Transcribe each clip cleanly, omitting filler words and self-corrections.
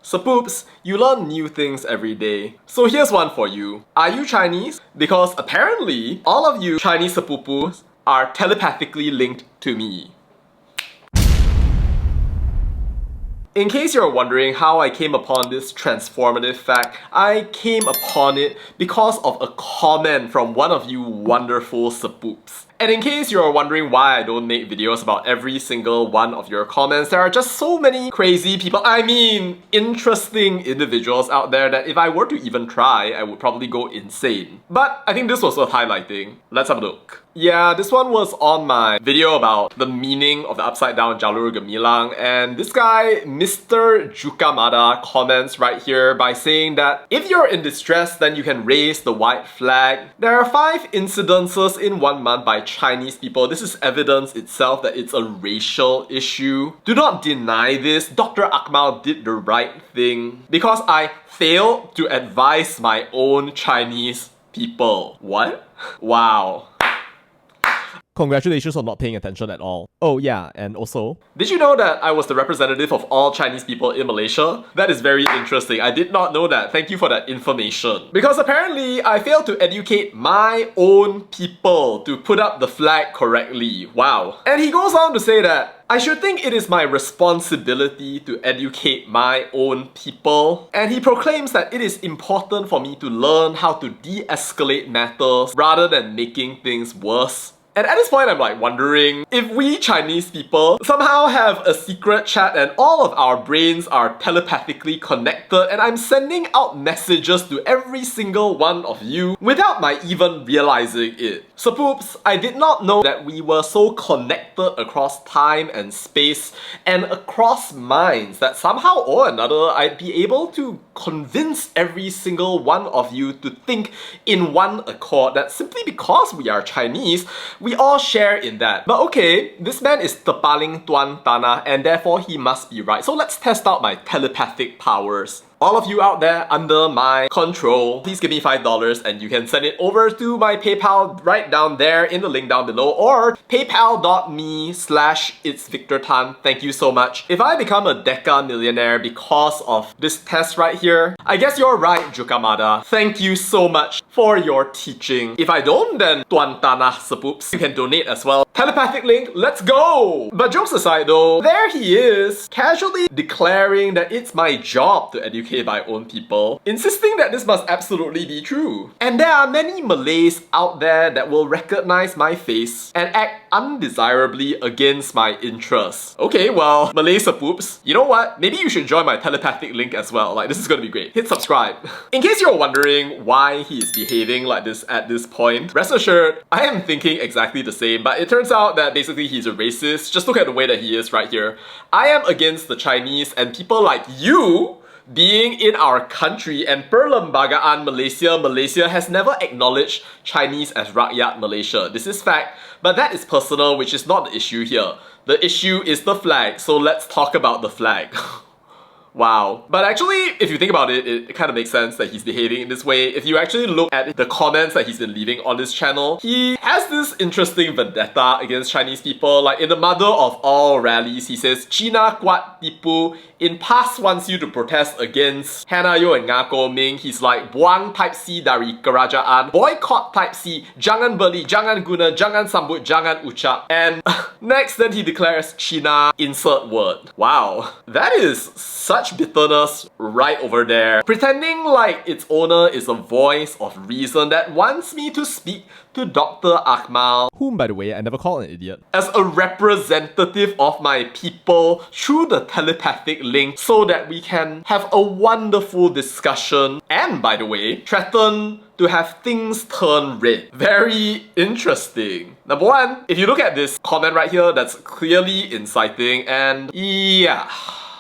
Sepupz, you learn new things every day. So here's one for you. Are you Chinese? Because apparently, all of you Chinese Sepupz are telepathically linked to me. In case you're wondering how I came upon this transformative fact, I came upon it because of a comment from one of you wonderful Sepupz. And in case you're wondering why I don't make videos about every single one of your comments, there are just so many crazy people, I mean interesting individuals out there that if I were to even try, I would probably go insane. But I think this was worth highlighting. Let's have a look. Yeah, this one was on my video about the meaning of the upside down jalur gemilang, and this guy, Mr. Jukamada, comments right here by saying that if you're in distress, then you can raise the white flag. There are 5 incidences in 1 month by Chinese people. This is evidence itself that it's a racial issue. Do not deny this. Dr. Akmal did the right thing because I failed to advise my own Chinese people. What? Wow. Congratulations on not paying attention at all. Oh yeah, and also... Did you know that I was the representative of all Chinese people in Malaysia? That is very interesting. I did not know that. Thank you for that information. Because apparently, I failed to educate my own people to put up the flag correctly. Wow. And he goes on to say that I should think it is my responsibility to educate my own people. And he proclaims that it is important for me to learn how to de-escalate matters rather than making things worse. And at this point, I'm like wondering if we Chinese people somehow have a secret chat and all of our brains are telepathically connected and I'm sending out messages to every single one of you without my even realizing it. Sepupz, I did not know that we were so connected across time and space and across minds that somehow or another I'd be able to convince every single one of you to think in one accord that simply because we are Chinese, we all share in that. But okay, this man is tepaling tuan tanah and therefore he must be right. So let's test out my telepathic powers. All of you out there under my control, please give me $5 and you can send it over to my PayPal right down there in the link down below or paypal.me/itsvictortan. Thank you so much. If I become a Deca millionaire because of this test right here, I guess you're right, Jukamada. Thank you so much for your teaching. If I don't, then Tuan Tanah Sepupz, you can donate as well. Telepathic link, let's go! But jokes aside though, there he is, casually declaring that it's my job to educate my own people, insisting that this must absolutely be true. And there are many Malays out there that will recognize my face and act undesirably against my interests. Okay, well, Malay Sepupz, you know what? Maybe you should join my telepathic link as well. Like, this is gonna be great. Hit subscribe. In case you're wondering why he is behaving like this at this point, rest assured, I am thinking exactly the same, but it turns out that basically he's a racist. Just look at the way that he is right here. I am against the Chinese and people like you being in our country, and Perlembagaan Malaysia has never acknowledged Chinese as Rakyat Malaysia. This is fact, but that is personal, which is not the issue here. The issue is the flag, so let's talk about the flag. Wow. But actually, if you think about it, it kind of makes sense that he's behaving in this way. If you actually look at the comments that he's been leaving on this channel, he has this interesting vendetta against Chinese people. Like in the mother of all rallies, he says, China kuat tipu, in past wants you to protest against Hanayo and Ngako Ming. He's like, buang type C dari kerajaan, boycott type C, jangan beli, jangan guna, jangan sambut, jangan ucap. And next, then he declares China, insert word. Wow. That is such bitterness right over there, pretending like its owner is a voice of reason that wants me to speak to Dr. Akmal, whom, by the way, I never called an idiot, as a representative of my people through the telepathic link so that we can have a wonderful discussion and, by the way, threaten to have things turn red. Very interesting. Number one, if you look at this comment right here, that's clearly inciting and yeah.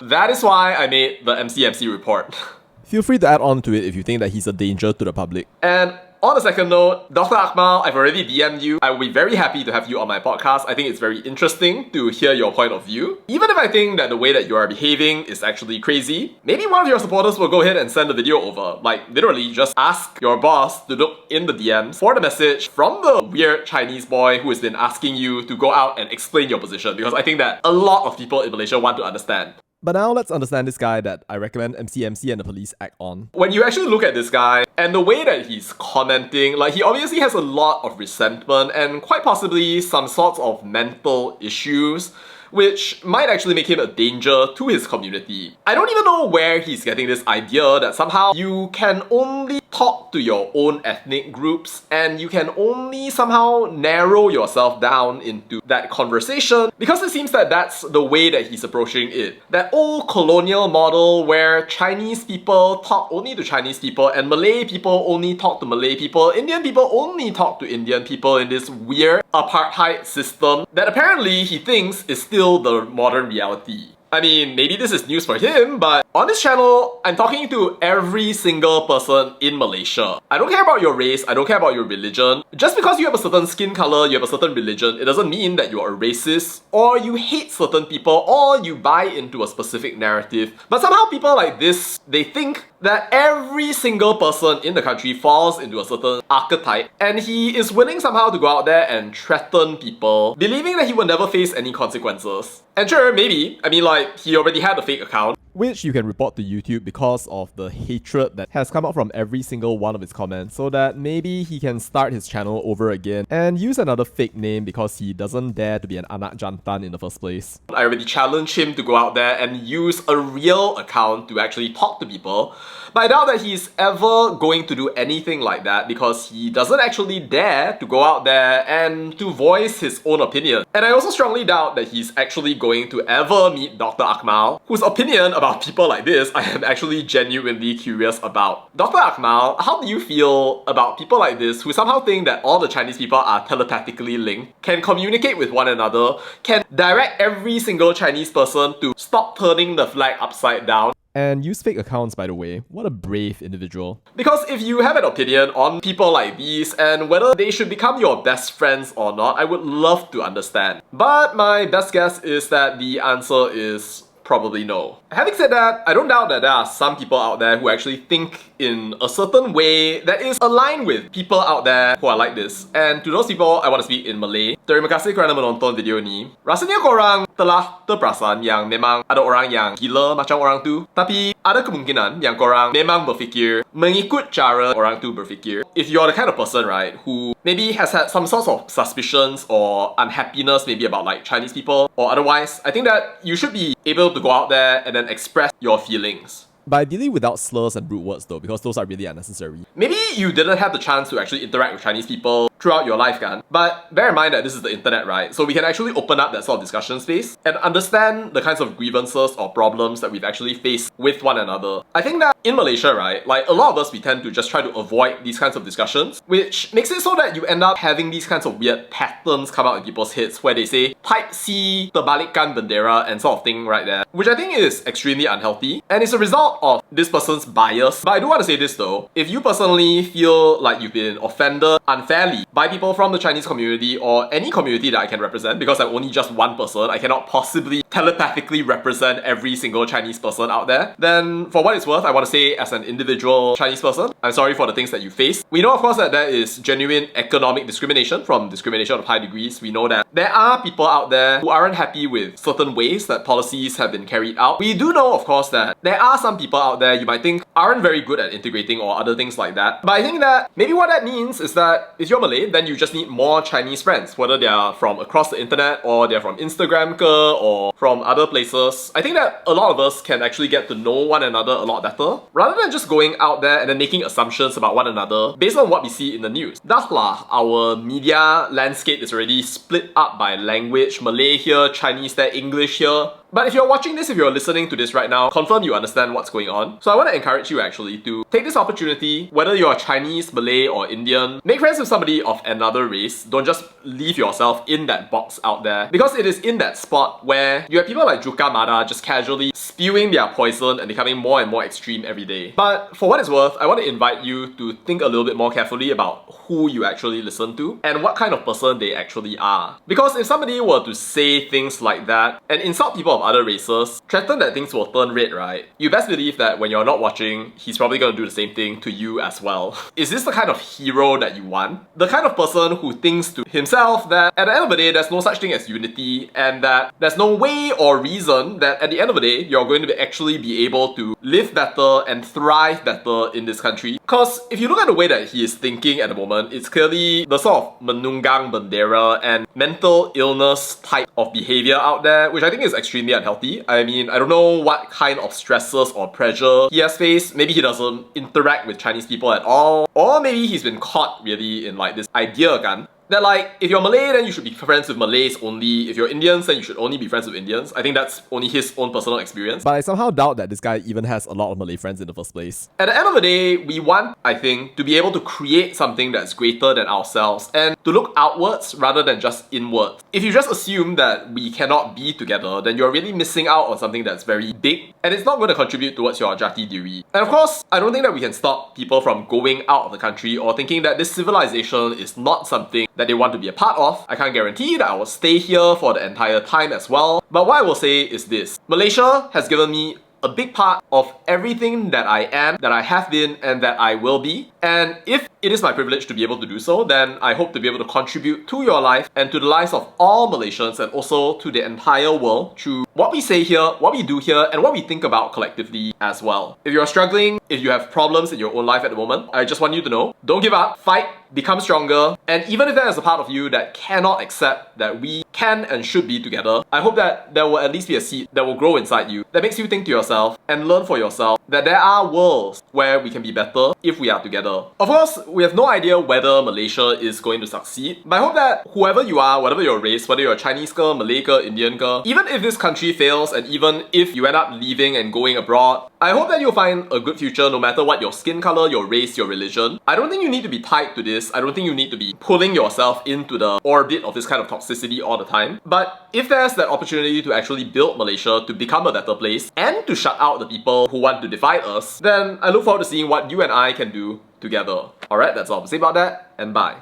That is why I made the MCMC report. Feel free to add on to it if you think that he's a danger to the public. And on a second note, Dr. Akmal, I've already DM'd you. I will be very happy to have you on my podcast. I think it's very interesting to hear your point of view. Even if I think that the way that you are behaving is actually crazy, maybe one of your supporters will go ahead and send the video over. Like, literally, just ask your boss to look in the DMs for the message from the weird Chinese boy who has been asking you to go out and explain your position, because I think that a lot of people in Malaysia want to understand. But now let's understand this guy that I recommend MCMC and the police act on. When you actually look at this guy and the way that he's commenting, like he obviously has a lot of resentment and quite possibly some sorts of mental issues, which might actually make him a danger to his community. I don't even know where he's getting this idea that somehow you can only talk to your own ethnic groups and you can only somehow narrow yourself down into that conversation, because it seems that that's the way that he's approaching it. That old colonial model where Chinese people talk only to Chinese people and Malay people only talk to Malay people, Indian people only talk to Indian people in this weird apartheid system that apparently he thinks is still the modern reality. I mean, maybe this is news for him, but on this channel, I'm talking to every single person in Malaysia. I don't care about your race, I don't care about your religion. Just because you have a certain skin color, you have a certain religion, it doesn't mean that you are a racist, or you hate certain people, or you buy into a specific narrative. But somehow people like this, they think that every single person in the country falls into a certain archetype, and he is willing somehow to go out there and threaten people, believing that he will never face any consequences. And sure, maybe, I mean like, he already had a fake account, which you can report to YouTube because of the hatred that has come out from every single one of his comments, so that maybe he can start his channel over again and use another fake name because he doesn't dare to be an anak jantan in the first place. I already challenged him to go out there and use a real account to actually talk to people, but I doubt that he's ever going to do anything like that because he doesn't actually dare to go out there and to voice his own opinion. And I also strongly doubt that he's actually going to ever meet Dr. Akmal, whose opinion about people like this I am actually genuinely curious about. Dr. Akmal, how do you feel about people like this who somehow think that all the Chinese people are telepathically linked, can communicate with one another, can direct every single Chinese person to stop turning the flag upside down? And use fake accounts, by the way. What a brave individual. Because if you have an opinion on people like these and whether they should become your best friends or not, I would love to understand. But my best guess is that the answer is probably no. Having said that, I don't doubt that there are some people out there who actually think in a certain way that is aligned with people out there who are like this. And to those people, I want to speak in Malay. Terima kasih kerana menonton video ni. Rasanya korang telah terperasan yang memang ada orang yang gila macam orang tu, tapi ada kemungkinan yang korang memang berfikir mengikut cara orang tu berfikir. If you're the kind of person, right, who maybe has had some sorts of suspicions or unhappiness maybe about like Chinese people or otherwise, I think that you should be able to go out there and then express your feelings. But ideally without slurs and rude words though, because those are really unnecessary. Maybe you didn't have the chance to actually interact with Chinese people throughout your life, kan? But bear in mind that this is the internet, right? So we can actually open up that sort of discussion space and understand the kinds of grievances or problems that we've actually faced with one another. I think that in Malaysia, right, like a lot of us, we tend to just try to avoid these kinds of discussions, which makes it so that you end up having these kinds of weird patterns come out in people's heads where they say type C, terbalikkan bendera and sort of thing right there, which I think is extremely unhealthy and it's a result of this person's bias. But I do want to say this though, if you personally feel like you've been offended unfairly by people from the Chinese community or any community that I can represent, because I'm only just one person, I cannot possibly telepathically represent every single Chinese person out there, then for what it's worth, I want to say as an individual Chinese person, I'm sorry for the things that you face. We know of course that there is genuine economic discrimination from discrimination of high degrees. We know that there are people out there who aren't happy with certain ways that policies have been carried out. We do know of course that there are some people out there you might think aren't very good at integrating or other things like that. But I think that maybe what that means is that if you're Malay, then you just need more Chinese friends, whether they are from across the internet or they're from Instagram or from other places. I think that a lot of us can actually get to know one another a lot better, rather than just going out there and then making assumptions about one another based on what we see in the news. Dah lah, our media landscape is already split up by language, Malay here, Chinese there, English here. But if you're watching this, if you're listening to this right now, confirm you understand what's going on. So I want to encourage you actually to take this opportunity, whether you're Chinese, Malay or Indian, make friends with somebody of another race. Don't just leave yourself in that box out there. Because it is in that spot where you have people like Juka Mada just casually spewing their poison and becoming more and more extreme every day. But for what it's worth, I want to invite you to think a little bit more carefully about who you actually listen to and what kind of person they actually are. Because if somebody were to say things like that and insult people of other races threaten that things will turn red, right? You best believe that when you're not watching, he's probably gonna do the same thing to you as well. Is this the kind of hero that you want? The kind of person who thinks to himself that at the end of the day, there's no such thing as unity, and that there's no way or reason that at the end of the day, you're going to actually be able to live better and thrive better in this country. Because if you look at the way that he is thinking at the moment, it's clearly the sort of menunggang bendera and mental illness type of behavior out there, which I think is extremely unhealthy. I mean, I don't know what kind of stresses or pressure he has faced. Maybe he doesn't interact with Chinese people at all, or maybe he's been caught really in like this idea kan, that like, if you're Malay, then you should be friends with Malays only. If you're Indians, then you should only be friends with Indians. I think that's only his own personal experience. But I somehow doubt that this guy even has a lot of Malay friends in the first place. At the end of the day, we want, I think, to be able to create something that's greater than ourselves and to look outwards rather than just inwards. If you just assume that we cannot be together, then you're really missing out on something that's very big and it's not going to contribute towards your jati diri. And of course, I don't think that we can stop people from going out of the country or thinking that this civilization is not something that they want to be a part of. I can't guarantee that I will stay here for the entire time as well. But what I will say is this: Malaysia has given me a big part of everything that I am, that I have been, and that I will be. And if it is my privilege to be able to do so, then I hope to be able to contribute to your life and to the lives of all Malaysians and also to the entire world through what we say here, what we do here, and what we think about collectively as well. If you're struggling, if you have problems in your own life at the moment, I just want you to know, don't give up, fight, become stronger, and even if there is a part of you that cannot accept that we can and should be together, I hope that there will at least be a seed that will grow inside you that makes you think to yourself and learn for yourself that there are worlds where we can be better if we are together. Of course, we have no idea whether Malaysia is going to succeed, but I hope that whoever you are, whatever your race, whether you're Chinese ke, Malay ke, Indian ke, even if this country fails and even if you end up leaving and going abroad, I hope that you'll find a good future no matter what your skin color, your race, your religion. I don't think you need to be tied to this. I don't think you need to be pulling yourself into the orbit of this kind of toxicity all the time. But if there's that opportunity to actually build Malaysia to become a better place and to shut out the people who want to divide us, then I look forward to seeing what you and I can do together. Alright, that's all to say about that, and bye.